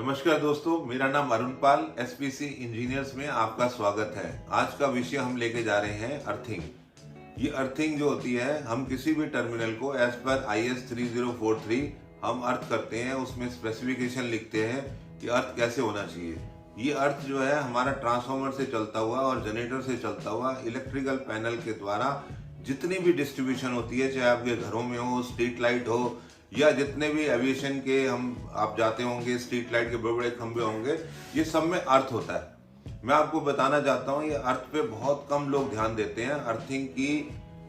नमस्कार दोस्तों, मेरा नाम अरुण पाल, एसपीसी इंजीनियर्स में आपका स्वागत है। आज का विषय हम लेके जा रहे हैं अर्थिंग। ये अर्थिंग जो होती है, हम किसी भी टर्मिनल को एज पर IS 3043 हम अर्थ करते हैं, उसमें स्पेसिफिकेशन लिखते हैं कि अर्थ कैसे होना चाहिए। ये अर्थ जो है हमारा ट्रांसफार्मर से चलता हुआ और जनरेटर से चलता हुआ इलेक्ट्रिकल पैनल के द्वारा जितनी भी डिस्ट्रीब्यूशन होती है, चाहे आपके घरों में हो, स्ट्रीट लाइट हो, या जितने भी एविएशन के आप जाते होंगे, स्ट्रीट लाइट के बड़े बड़े खंभे होंगे, ये सब में अर्थ होता है। मैं आपको बताना चाहता हूँ, ये अर्थ पे बहुत कम लोग ध्यान देते हैं। अर्थिंग की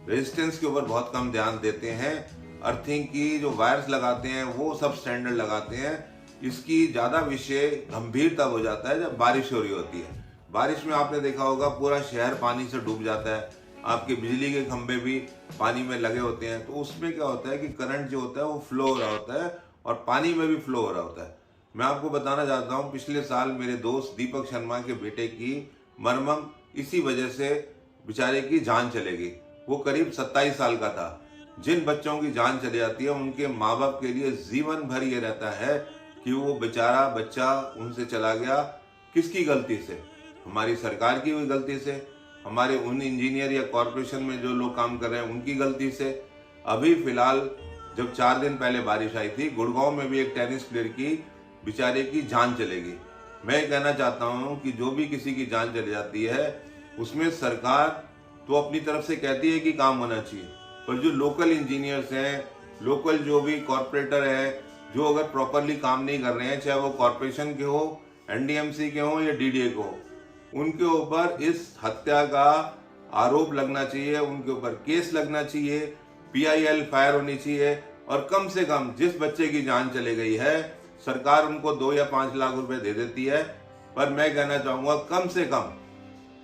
रेजिस्टेंस के ऊपर बहुत कम ध्यान देते हैं। अर्थिंग की जो वायर्स लगाते हैं वो सब स्टैंडर्ड लगाते हैं। इसकी ज्यादा विषय गंभीर तब हो जाता है जब बारिश हो रही होती है। बारिश में आपने देखा होगा पूरा शहर पानी से डूब जाता है, आपके बिजली के खंभे भी पानी में लगे होते हैं। तो उसमें क्या होता है कि करंट जो होता है वो फ्लो हो रहा होता है और पानी में भी फ्लो हो रहा होता है। मैं आपको बताना चाहता हूँ, पिछले साल मेरे दोस्त दीपक शर्मा के बेटे की मरमम इसी वजह से बेचारे की जान चले गई। वो करीब 27 साल का था। जिन बच्चों की जान चली जाती है उनके माँ बाप के लिए जीवन भर ये रहता है कि वो बेचारा बच्चा उनसे चला गया। किसकी गलती से? हमारी सरकार की हुई गलती से, हमारे उन इंजीनियर या कॉरपोरेशन में जो लोग काम कर रहे हैं उनकी गलती से। अभी फिलहाल जब 4 दिन पहले बारिश आई थी, गुड़गांव में भी एक टेनिस प्लेयर की बेचारे की जान चलेगी। मैं कहना चाहता हूँ कि जो भी किसी की जान चली जाती है उसमें सरकार तो अपनी तरफ से कहती है कि काम होना चाहिए, पर जो लोकल इंजीनियर्स हैं, लोकल जो भी कॉरपोरेटर है, जो अगर प्रॉपरली काम नहीं कर रहे हैं, चाहे वो कॉरपोरेशन के हो, NDMC के हो या DDA को, उनके ऊपर इस हत्या का आरोप लगना चाहिए, उनके ऊपर केस लगना चाहिए, PIL फायर होनी चाहिए। और कम से कम जिस बच्चे की जान चली गई है, सरकार उनको 2 या 5 लाख रुपए दे देती है, पर मैं कहना चाहूंगा कम से कम,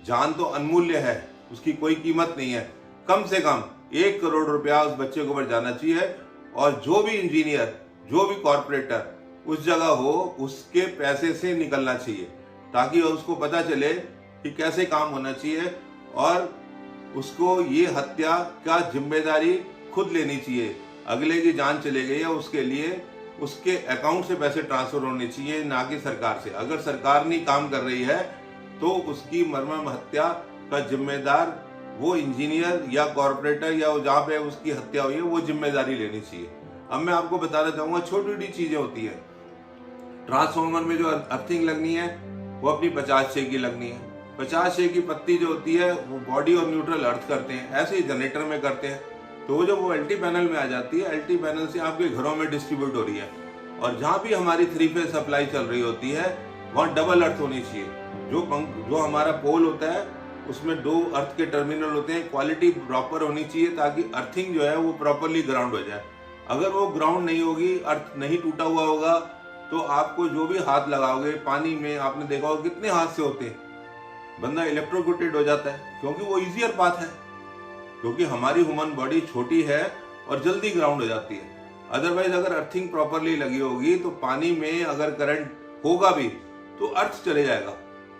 जान तो अनमूल्य है, उसकी कोई कीमत नहीं है, कम से कम 1 करोड़ रुपया उस बच्चे के ऊपर जाना चाहिए। और जो भी इंजीनियर, जो भी कॉरपोरेटर उस जगह हो, उसके पैसे से निकलना चाहिए, ताकि उसको पता चले कि कैसे काम होना चाहिए और उसको ये हत्या का जिम्मेदारी खुद लेनी चाहिए। अगले की जान चले गई है, उसके लिए उसके अकाउंट से पैसे ट्रांसफर होने चाहिए, ना कि सरकार से। अगर सरकार नहीं काम कर रही है तो उसकी मर्मम हत्या का जिम्मेदार वो इंजीनियर या कॉरपोरेटर या जहाँ पे उसकी हत्या हुई है वो जिम्मेदारी लेनी चाहिए। अब मैं आपको बताना चाहूंगा, छोटी छोटी चीजें होती है। ट्रांसफार्मर में जो अर्थिंग लगनी है वो अपनी 50 छे की लगनी है। 50 छे की पत्ती जो होती है वो बॉडी और न्यूट्रल अर्थ करते हैं, ऐसे ही जनरेटर में करते हैं। तो जब वो LT पैनल में आ जाती है, LT पैनल से आपके घरों में डिस्ट्रीब्यूट हो रही है, और जहाँ भी हमारी 3 फेज सप्लाई चल रही होती है वहाँ डबल अर्थ होनी चाहिए। जो हमारा पोल होता है उसमें 2 अर्थ के टर्मिनल होते हैं, क्वालिटी प्रॉपर होनी चाहिए ताकि अर्थिंग जो है वो प्रॉपरली ग्राउंड हो जाए। अगर वो ग्राउंड नहीं होगी, अर्थ नहीं टूटा हुआ होगा, तो आपको जो भी हाथ लगाओगे पानी में, आपने देखा होगा कितने हादसे होते हैं, बंदा इलेक्ट्रोक्यूटेड हो जाता है, क्योंकि वो इजियर पाथ है, क्योंकि हमारी ह्यूमन बॉडी छोटी है और जल्दी ग्राउंड हो जाती है। अदरवाइज अगर अर्थिंग प्रॉपरली लगी होगी तो पानी में अगर करंट होगा भी तो अर्थ चले जाएगा।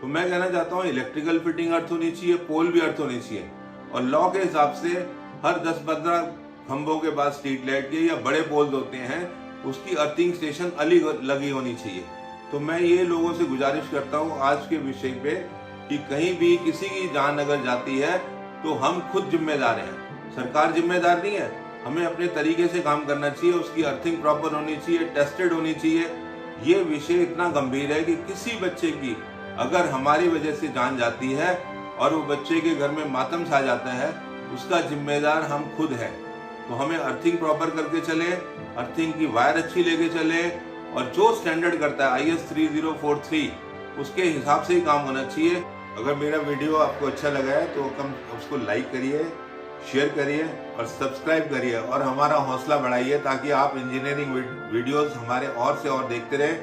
तो मैं कहना चाहता हूँ इलेक्ट्रिकल फिटिंग अर्थ होनी चाहिए, पोल भी अर्थ होनी चाहिए, और लॉ के हिसाब से हर 10-15 खंभों के बाद स्ट्रीट लाइट के या बड़े पोल्स होते हैं, उसकी अर्थिंग स्टेशन अलग लगी होनी चाहिए। तो मैं ये लोगों से गुजारिश करता हूँ आज के विषय पे कि कहीं भी किसी की जान अगर जाती है तो हम खुद जिम्मेदार हैं, सरकार जिम्मेदार नहीं है। हमें अपने तरीके से काम करना चाहिए, उसकी अर्थिंग प्रॉपर होनी चाहिए, टेस्टेड होनी चाहिए। ये विषय इतना गंभीर है कि किसी बच्चे की अगर हमारी वजह से जान जाती है और वो बच्चे के घर में मातम छा जाता है, उसका जिम्मेदार हम खुद हैं। तो हमें अर्थिंग प्रॉपर करके चले, अर्थिंग की वायर अच्छी लेके चले, और जो स्टैंडर्ड करता है IS 3043 उसके हिसाब से ही काम होना चाहिए। अगर मेरा वीडियो आपको अच्छा लगा है तो कम उसको लाइक करिए, शेयर करिए और सब्सक्राइब करिए, और हमारा हौसला बढ़ाइए ताकि आप इंजीनियरिंग वीडियोस हमारे और से और देखते रहें।